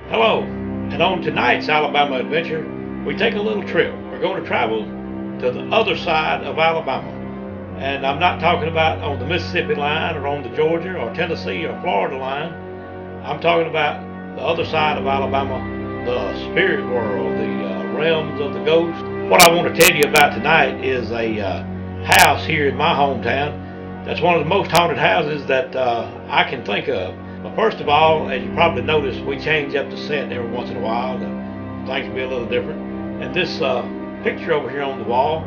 Hello, and on tonight's Alabama adventure, we take a little trip. We're going to travel to the other side of Alabama. And I'm not talking about on the Mississippi line or on the Georgia or Tennessee or Florida line. I'm talking about the other side of Alabama, the spirit world, the realms of the ghost. What I want to tell you about tonight is a house here in my hometown that's one of the most haunted houses that I can think of. But first of all, as you probably noticed, we change up the set every once in a while. Things be a little different. And this picture over here on the wall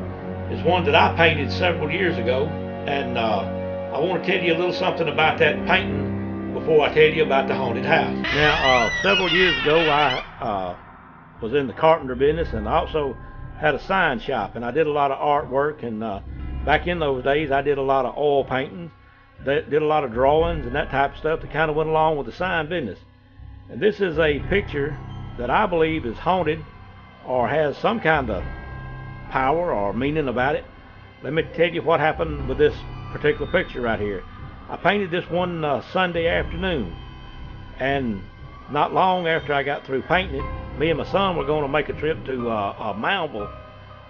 is one that I painted several years ago. And I want to tell you a little something about that painting before I tell you about the haunted house. Now, several years ago, I was in the carpenter business and I also had a sign shop. And I did a lot of artwork. And back in those days, I did a lot of oil paintings. Did a lot of drawings and that type of stuff that kind of went along with the sign business. And this is a picture that I believe is haunted or has some kind of power or meaning about it. Let me tell you what happened with this particular picture right here. I painted this one Sunday afternoon, and not long after I got through painting it, me and my son were going to make a trip to Moundville,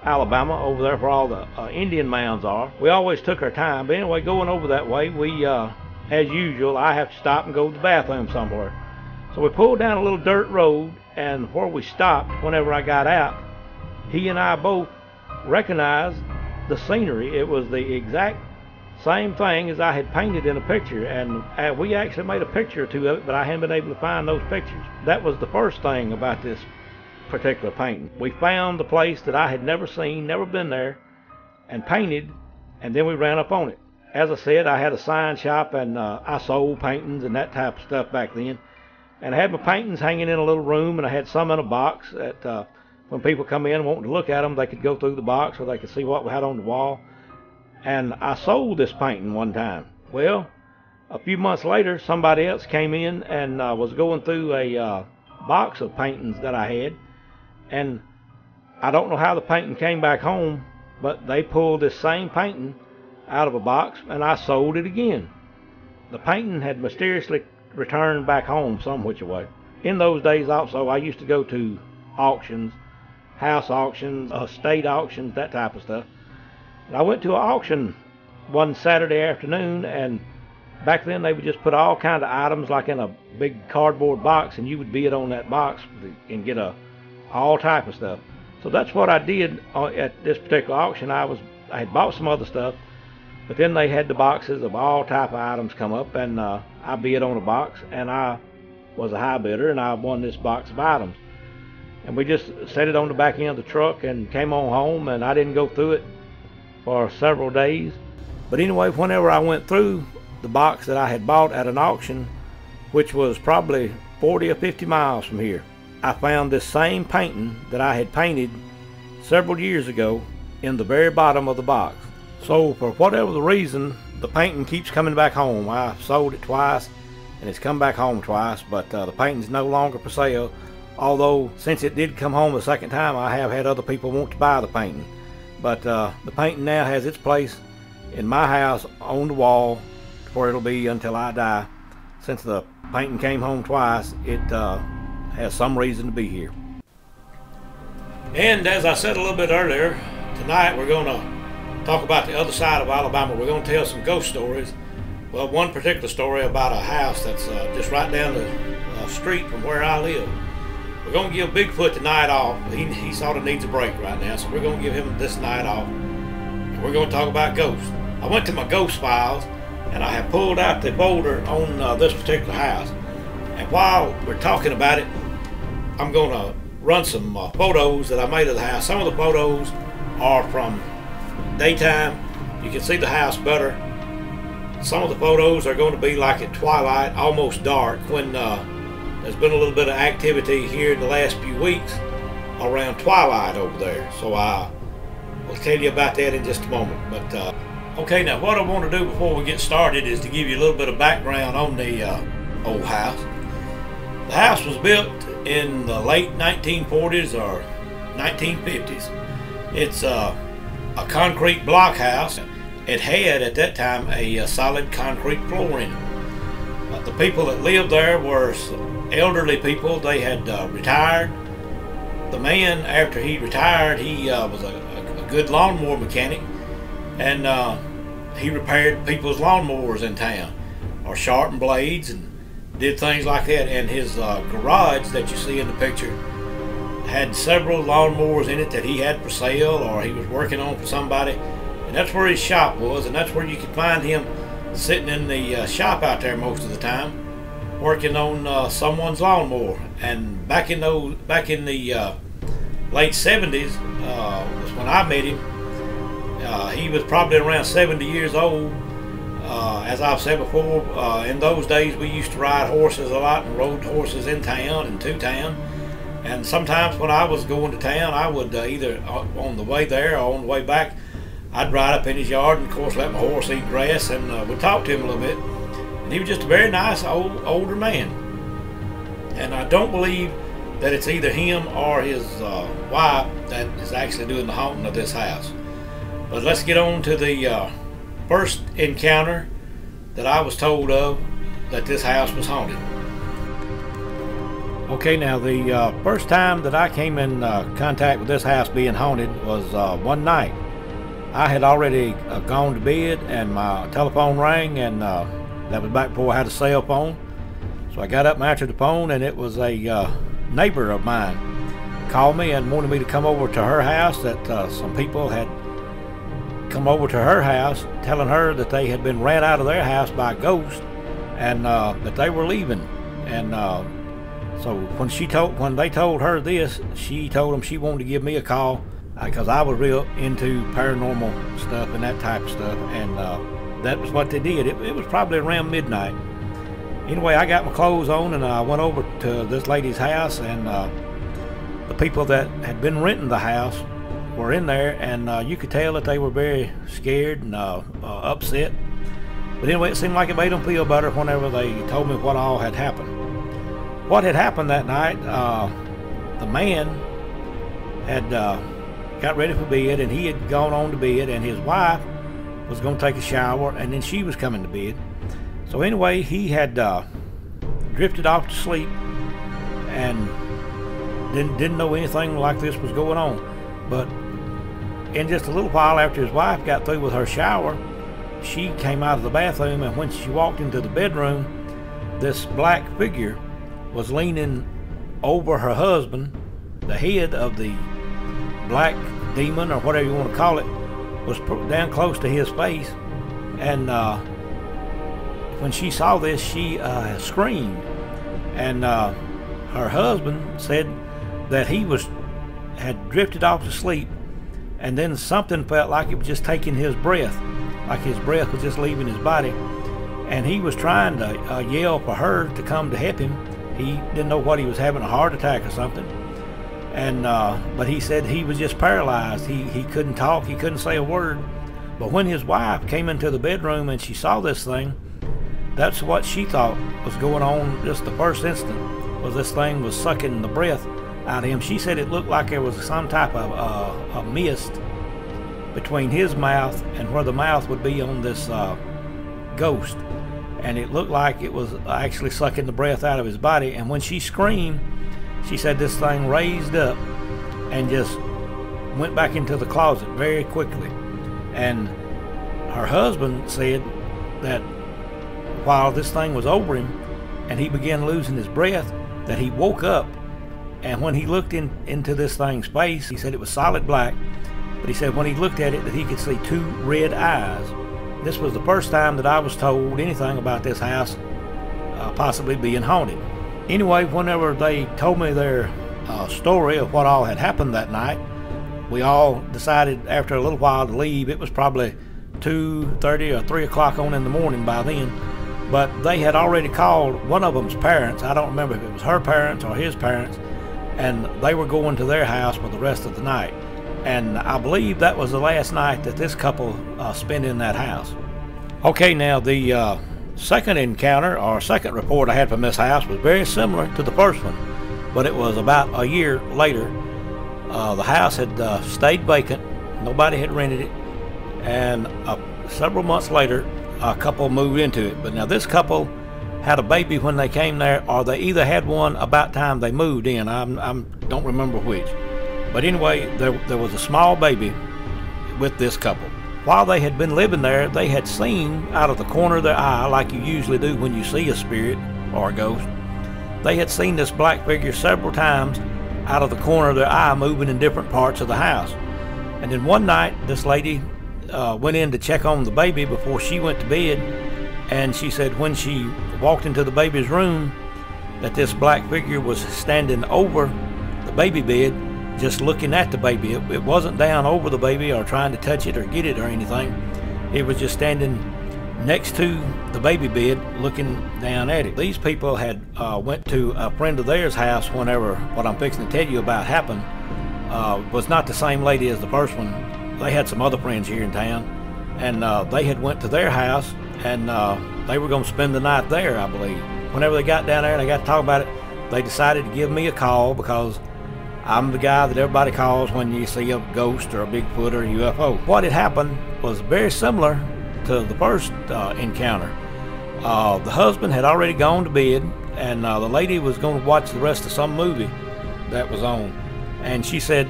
Alabama, over there where all the Indian mounds are. We always took our time, but anyway, going over that way, we, as usual, I have to stop and go to the bathroom somewhere. So we pulled down a little dirt road, and where we stopped, whenever I got out, he and I both recognized the scenery. It was the exact same thing as I had painted in a picture, and we actually made a picture or two of it, but I hadn't been able to find those pictures. That was the first thing about this particular painting. We found the place that I had never seen, never been there, and painted, and then we ran up on it. As I said, I had a sign shop, and I sold paintings and that type of stuff back then. And I had my paintings hanging in a little room, and I had some in a box that when people come in wanting to look at them, they could go through the box or they could see what we had on the wall. And I sold this painting one time. Well, a few months later, somebody else came in and was going through a box of paintings that I had. And I don't know how the painting came back home, but they pulled this same painting out of a box and I sold it again. The painting had mysteriously returned back home some which way. In those days also, I used to go to auctions, house auctions, estate auctions, that type of stuff. And I went to an auction one Saturday afternoon, and back then they would just put all kind of items like in a big cardboard box, and you would bid on that box and get all type of stuff. So that's what I did at this particular auction. I had bought some other stuff, but then they had the boxes of all type of items come up, and I bid on a box, and I was a high bidder, and I won this box of items. And we just set it on the back end of the truck and came on home, and I didn't go through it for several days. But anyway, whenever I went through the box that I had bought at an auction, which was probably 40 or 50 miles from here, I found this same painting that I had painted several years ago in the very bottom of the box. So for whatever the reason, the painting keeps coming back home. I sold it twice and it's come back home twice, but the painting's no longer for sale. Although since it did come home the second time, I have had other people want to buy the painting. But the painting now has its place in my house on the wall where it'll be until I die. Since the painting came home twice, it has some reason to be here. And as I said a little bit earlier, tonight we're going to talk about the other side of Alabama. We're going to tell some ghost stories. Well, one particular story about a house that's just right down the street from where I live. We're going to give Bigfoot the night off. He sort of needs a break right now, so we're going to give him this night off. And we're going to talk about ghosts. I went to my ghost files, and I have pulled out the folder on this particular house. And while we're talking about it, I'm going to run some photos that I made of the house. Some of the photos are from daytime. You can see the house better. Some of the photos are going to be like at twilight, almost dark, when there's been a little bit of activity here in the last few weeks around twilight over there. So I will tell you about that in just a moment. But okay, now what I want to do before we get started is to give you a little bit of background on the old house. The house was built in the late 1940s or 1950s. It's a concrete block house. It had at that time a solid concrete floor in it. The people that lived there were elderly people. They had retired. The man, after he retired, he was a good lawnmower mechanic, and he repaired people's lawnmowers in town, or sharpened blades and did things like that. And his garage that you see in the picture had several lawnmowers in it that he had for sale or he was working on for somebody, and that's where his shop was, and that's where you could find him sitting in the shop out there most of the time, working on someone's lawnmower. And back in the late 70s was when I met him. He was probably around 70 years old. As I've said before, in those days we used to ride horses a lot and rode horses in town and to town. And sometimes when I was going to town, I would either on the way there or on the way back, I'd ride up in his yard and of course let my horse eat grass, and would talk to him a little bit. And he was just a very nice older man. And I don't believe that it's either him or his wife that is actually doing the haunting of this house. But let's get on to the first encounter that I was told of, that this house was haunted. Okay, now the first time that I came in contact with this house being haunted was one night. I had already gone to bed and my telephone rang, and that was back before I had a cell phone. So I got up and answered the phone, and it was a neighbor of mine called me and wanted me to come over to her house, that some people had come over to her house telling her that they had been ran out of their house by a ghost, and that they were leaving. And so when they told her this, she told them she wanted to give me a call, because I was real into paranormal stuff and that type of stuff, and that was what they did. It was probably around midnight. Anyway, I got my clothes on and I went over to this lady's house, and the people that had been renting the house were in there, and you could tell that they were very scared and upset. But anyway, it seemed like it made them feel better whenever they told me what all had happened. What had happened that night, the man had got ready for bed, and he had gone on to bed, and his wife was going to take a shower, and then she was coming to bed. So anyway, he had drifted off to sleep and didn't know anything like this was going on. But in just a little while after his wife got through with her shower, she came out of the bathroom, and when she walked into the bedroom, this black figure was leaning over her husband. The head of the black demon, or whatever you want to call it, was down close to his face. And when she saw this, she screamed. And her husband said that he had drifted off to sleep, and then something felt like it was just taking his breath, like his breath was just leaving his body. And he was trying to yell for her to come to help him. He didn't know what he was having, a heart attack or something. And but he said he was just paralyzed. He couldn't talk, he couldn't say a word. But when his wife came into the bedroom and she saw this thing, that's what she thought was going on just the first instant, was this thing was sucking the breath out of him. She said it looked like there was some type of a mist between his mouth and where the mouth would be on this ghost, and it looked like it was actually sucking the breath out of his body. And when she screamed, she said this thing raised up and just went back into the closet very quickly. And her husband said that while this thing was over him and he began losing his breath, that he woke up, and when he looked into this thing's face, he said it was solid black, but he said when he looked at it that he could see two red eyes. This was the first time that I was told anything about this house possibly being haunted. Anyway, whenever they told me their story of what all had happened that night, we all decided after a little while to leave. It was probably 2:30 or 3 o'clock on in the morning by then, but they had already called one of them's parents. I don't remember if it was her parents or his parents, and they were going to their house for the rest of the night. And I believe that was the last night that this couple spent in that house. Okay, now the second encounter, or second report I had from this house, was very similar to the first one, but it was about a year later. The house had stayed vacant, nobody had rented it, and several months later a couple moved into it. But now this couple had a baby when they came there, or they either had one about time they moved in. I don't remember which. But anyway, there was a small baby with this couple. While they had been living there, they had seen out of the corner of their eye, like you usually do when you see a spirit or a ghost, they had seen this black figure several times out of the corner of their eye moving in different parts of the house. And then one night, this lady went in to check on the baby before she went to bed, and she said when she walked into the baby's room that this black figure was standing over the baby bed, just looking at the baby. It wasn't down over the baby or trying to touch it or get it or anything. It was just standing next to the baby bed looking down at it. These people had went to a friend of theirs house whenever what I'm fixing to tell you about happened. Was not the same lady as the first one. They had some other friends here in town, and they had went to their house, and they were going to spend the night there, I believe. Whenever they got down there and they got to talk about it, they decided to give me a call, because I'm the guy that everybody calls when you see a ghost or a Bigfoot or a UFO. What had happened was very similar to the first encounter. The husband had already gone to bed, and the lady was going to watch the rest of some movie that was on. And she said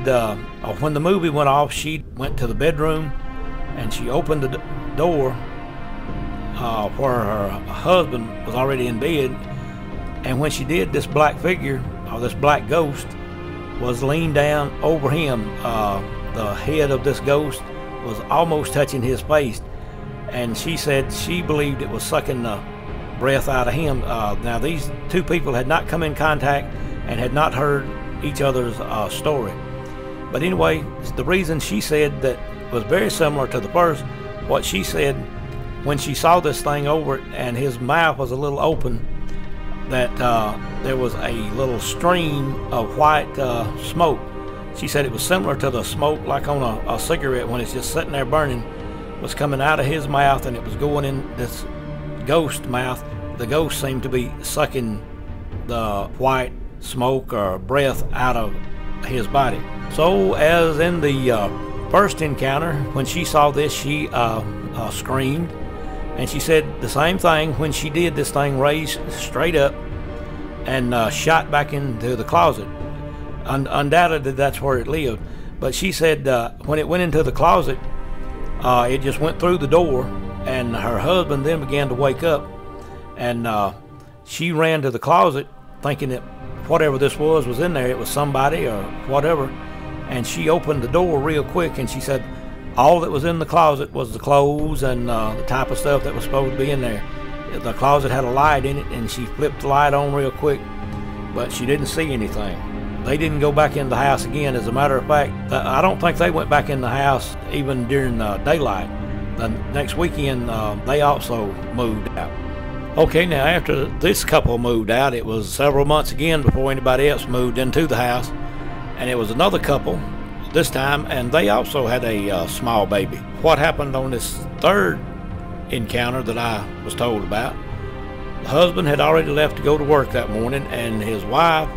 when the movie went off, she went to the bedroom and she opened the door where her husband was already in bed. And when she did, this black figure, or this black ghost, was leaned down over him. The head of this ghost was almost touching his face, and she said she believed it was sucking the breath out of him. Now, these two people had not come in contact and had not heard each other's story. But anyway, the reason she said that was very similar to the first, what she said when she saw this thing over it and his mouth was a little open, that there was a little stream of white smoke. She said it was similar to the smoke like on a cigarette when it's just sitting there burning, was coming out of his mouth, and it was going in this ghost mouth. The ghost seemed to be sucking the white smoke or breath out of his body. So as in the first encounter, when she saw this, she screamed. And she said the same thing when she did. This thing raised straight up and shot back into the closet. Undoubtedly, that's where it lived. But she said when it went into the closet, it just went through the door, and her husband then began to wake up. And she ran to the closet thinking that whatever this was in there. It was somebody or whatever. And she opened the door real quick, and she said all that was in the closet was the clothes and the type of stuff that was supposed to be in there. The closet had a light in it, and she flipped the light on real quick, but she didn't see anything. They didn't go back in the house again. As a matter of fact, I don't think they went back in the house even during daylight. The next weekend, they also moved out. Okay, now after this couple moved out, it was several months again before anybody else moved into the house, and it was another couple this time, and they also had a small baby. What happened on this third encounter that I was told about, the husband had already left to go to work that morning, and his wife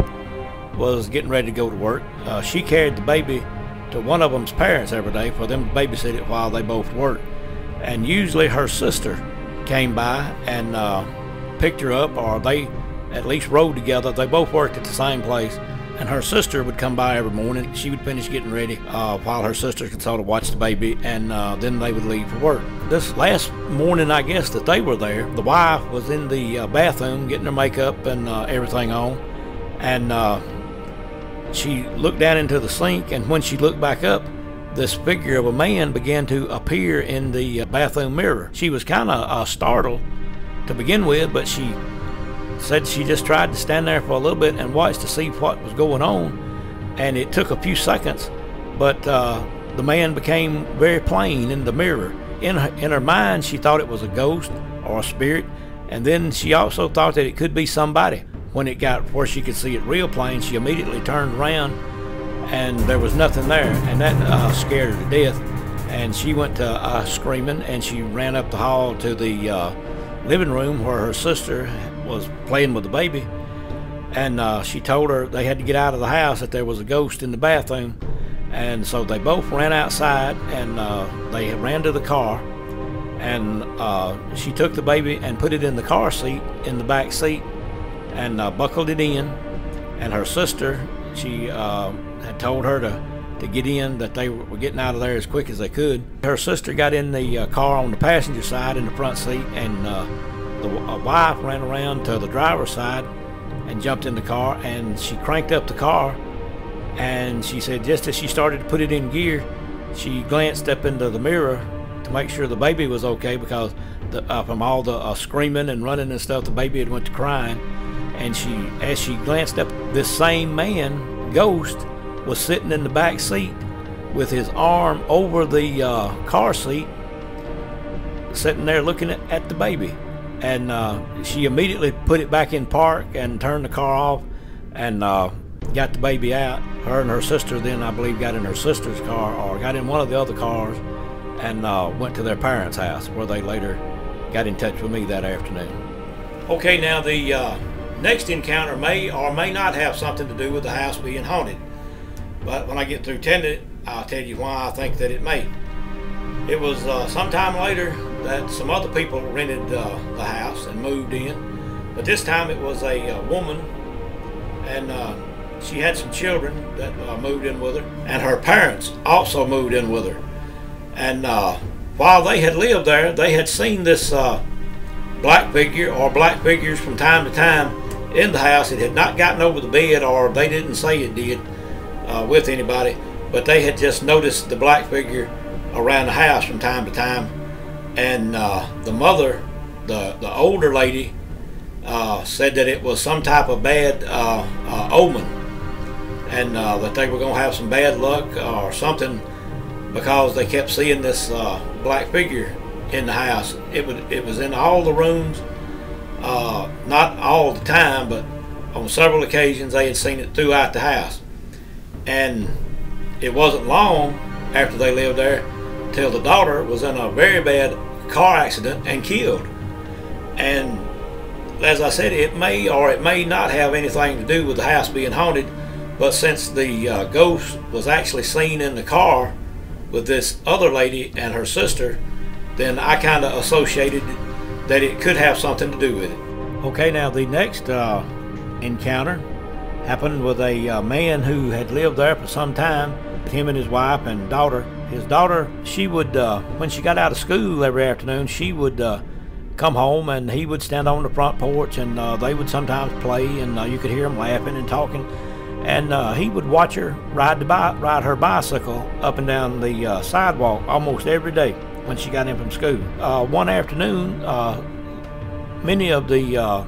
was getting ready to go to work. She carried the baby to one of them's parents every day for them to babysit it while they both worked. And usually her sister came by and picked her up, or they at least rode together. They both worked at the same place, and her sister would come by every morning. She would finish getting ready while her sister could sort of watch the baby, and then they would leave for work. This last morning, I guess, that they were there, the wife was in the bathroom getting her makeup and everything on, and she looked down into the sink, and when she looked back up, this figure of a man began to appear in the bathroom mirror. She was kind of startled to begin with, but she said she just tried to stand there for a little bit and watch to see what was going on, and it took a few seconds, but the man became very plain in the mirror. In her mind, she thought it was a ghost or a spirit, and then she also thought that it could be somebody. When it got where she could see it real plain, she immediately turned around, and there was nothing there, and that scared her to death. And she went to screaming, and she ran up the hall to the living room where her sister was playing with the baby, and she told her they had to get out of the house, that there was a ghost in the bathroom. And so they both ran outside, and they ran to the car, and she took the baby and put it in the car seat, in the back seat, and buckled it in. And her sister, she had told her to get in, that they were getting out of there as quick as they could. Her sister got in the car on the passenger side in the front seat, and the wife ran around to the driver's side and jumped in the car, and she cranked up the car, and she said just as she started to put it in gear, she glanced up into the mirror to make sure the baby was okay, because from all the screaming and running and stuff, the baby had went to crying. And as she glanced up, this same man, Ghost, was sitting in the back seat with his arm over the car seat, sitting there looking at the baby. And she immediately put it back in park and turned the car off and got the baby out. Her and her sister then, I believe, got in her sister's car, or got in one of the other cars, and went to their parents' house, where they later got in touch with me that afternoon. Okay, now the next encounter may or may not have something to do with the house being haunted, but when I get through telling it, I'll tell you why I think that it may. It was sometime later that some other people rented the house and moved in, but this time it was a woman, and she had some children that moved in with her, and her parents also moved in with her. And while they had lived there, they had seen this black figure, or black figures, from time to time in the house. It had not gotten over the bed, or they didn't say it did with anybody, but they had just noticed the black figure around the house from time to time. And the mother, the older lady, said that it was some type of bad omen, and that they were going to have some bad luck or something, because they kept seeing this black figure in the house. It was in all the rooms. Not all the time, but on several occasions they had seen it throughout the house. And it wasn't long after they lived there till the daughter was in a very bad car accident and killed. And as I said, it may or it may not have anything to do with the house being haunted, but since the ghost was actually seen in the car with this other lady and her sister, then I kind of associated that it could have something to do with it. Okay, now the next encounter happened with a man who had lived there for some time. Him and his wife and daughter. His daughter, she would, when she got out of school every afternoon, she would come home, and he would stand on the front porch, and they would sometimes play, and you could hear them laughing and talking. And he would watch her ride her bicycle up and down the sidewalk almost every day when she got in from school. One afternoon, many of the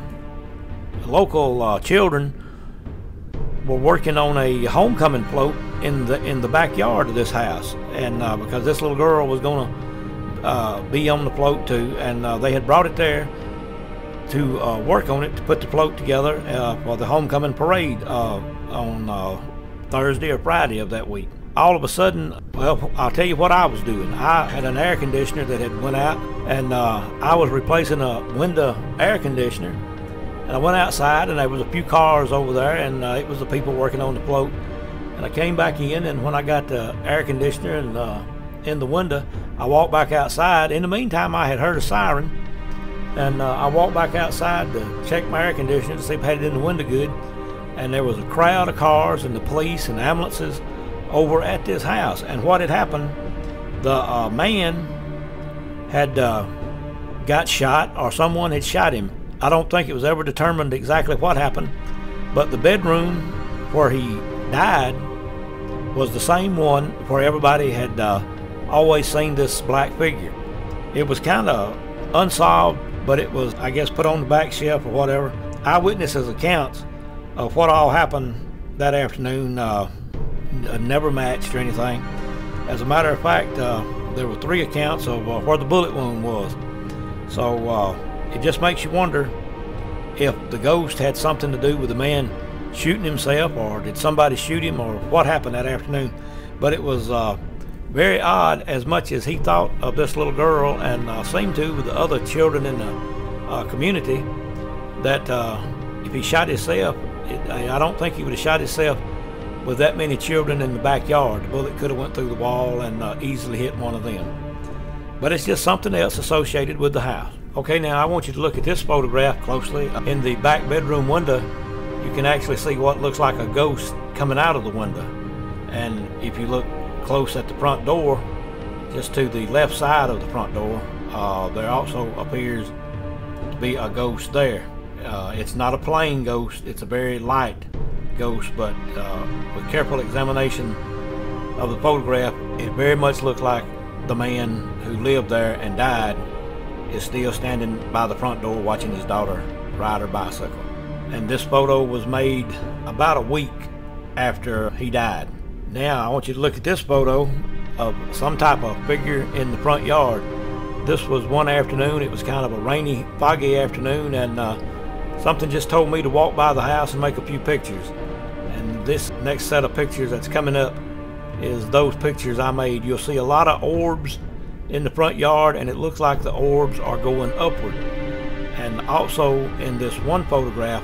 local children were working on a homecoming float in the backyard of this house, and because this little girl was going to be on the float too, and they had brought it there to work on it, to put the float together for the homecoming parade on Thursday or Friday of that week. All of a sudden, well, I'll tell you what I was doing. I had an air conditioner that had went out, and I was replacing a window air conditioner. And I went outside, and there was a few cars over there, and it was the people working on the float. And I came back in, and when I got the air conditioner and in the window, I walked back outside. In the meantime, I had heard a siren, and I walked back outside to check my air conditioner to see if I had it in the window good. And there was a crowd of cars and the police and ambulances over at this house. And what had happened, the man had got shot, or someone had shot him. I don't think it was ever determined exactly what happened, but the bedroom where he died was the same one where everybody had always seen this black figure. It was kind of unsolved, but it was, I guess, put on the back shelf or whatever. Eyewitnesses' accounts of what all happened that afternoon never matched or anything. As a matter of fact, there were 3 accounts of where the bullet wound was. So it just makes you wonder if the ghost had something to do with the man shooting himself, or did somebody shoot him, or what happened that afternoon. But it was very odd, as much as he thought of this little girl, and seemed to with the other children in the community, that if he shot himself, I don't think he would have shot himself with that many children in the backyard. The bullet could have went through the wall and easily hit one of them. but it's just something else associated with the house. Okay, now I want you to look at this photograph closely. In the back bedroom window, you can actually see what looks like a ghost coming out of the window. And if you look close at the front door, just to the left side of the front door, there also appears to be a ghost there. It's not a plain ghost, it's a very light ghost, but with careful examination of the photograph, it very much looks like the man who lived there and died is still standing by the front door watching his daughter ride her bicycle. And this photo was made about a week after he died. Now I want you to look at this photo of some type of figure in the front yard. This was one afternoon. It was kind of a rainy, foggy afternoon, and something just told me to walk by the house and make a few pictures. And this next set of pictures that's coming up is those pictures I made. You'll see a lot of orbs in the front yard, and it looks like the orbs are going upward. And also in this one photograph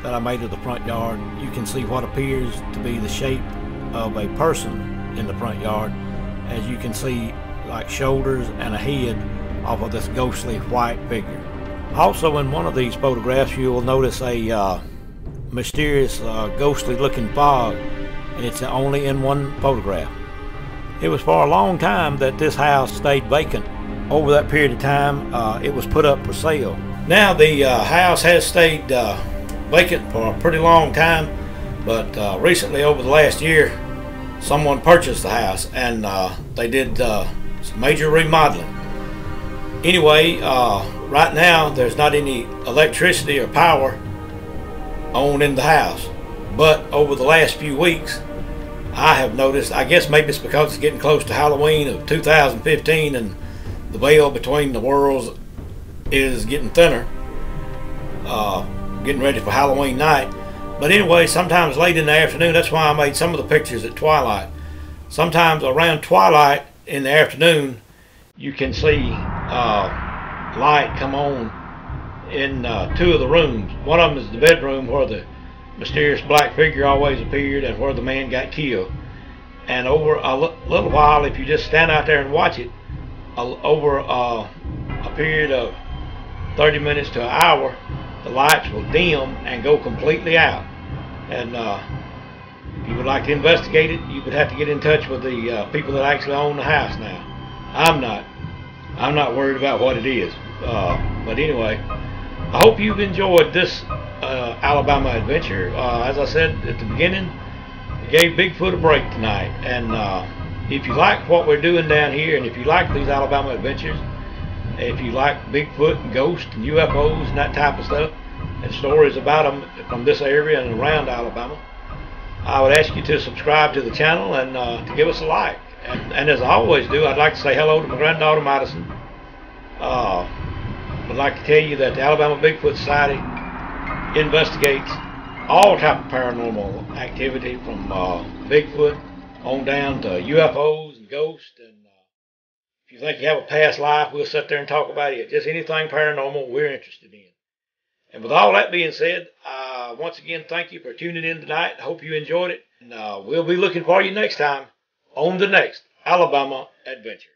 that I made of the front yard, you can see what appears to be the shape of a person in the front yard, as you can see like shoulders and a head off of this ghostly white figure. Also in one of these photographs you will notice a mysterious ghostly looking fog, and it's only in one photograph. It was for a long time that this house stayed vacant. Over that period of time it was put up for sale. Now the house has stayed vacant for a pretty long time, but recently, over the last year, someone purchased the house, and they did some major remodeling. Anyway, right now there's not any electricity or power on in the house, but over the last few weeks I have noticed, I guess maybe it's because it's getting close to Halloween of 2015 and the veil between the worlds is getting thinner, getting ready for Halloween night. But anyway, sometimes late in the afternoon, that's why I made some of the pictures at twilight. Sometimes around twilight in the afternoon, you can see light come on in two of the rooms. One of them is the bedroom where the mysterious black figure always appeared and where the man got killed. And over a little while, if you just stand out there and watch it, over a period of 30 minutes to an hour, the lights will dim and go completely out. And if you would like to investigate it, you would have to get in touch with the people that actually own the house now. I'm not worried about what it is. But anyway, I hope you've enjoyed this Alabama adventure. As I said at the beginning, I gave Bigfoot a break tonight. And if you like what we're doing down here, and if you like these Alabama adventures, if you like Bigfoot and ghosts and UFOs and that type of stuff, and stories about them from this area and around Alabama, I would ask you to subscribe to the channel and to give us a like. And as I always do, I'd like to say hello to my granddaughter Madison. I'd like to tell you that the Alabama Bigfoot Society investigates all type of paranormal activity, from Bigfoot on down to UFOs and ghosts. And if you think you have a past life, we'll sit there and talk about it. Just anything paranormal we're interested in. And with all that being said, once again, thank you for tuning in tonight. I hope you enjoyed it. And we'll be looking for you next time on the next Alabama Adventure.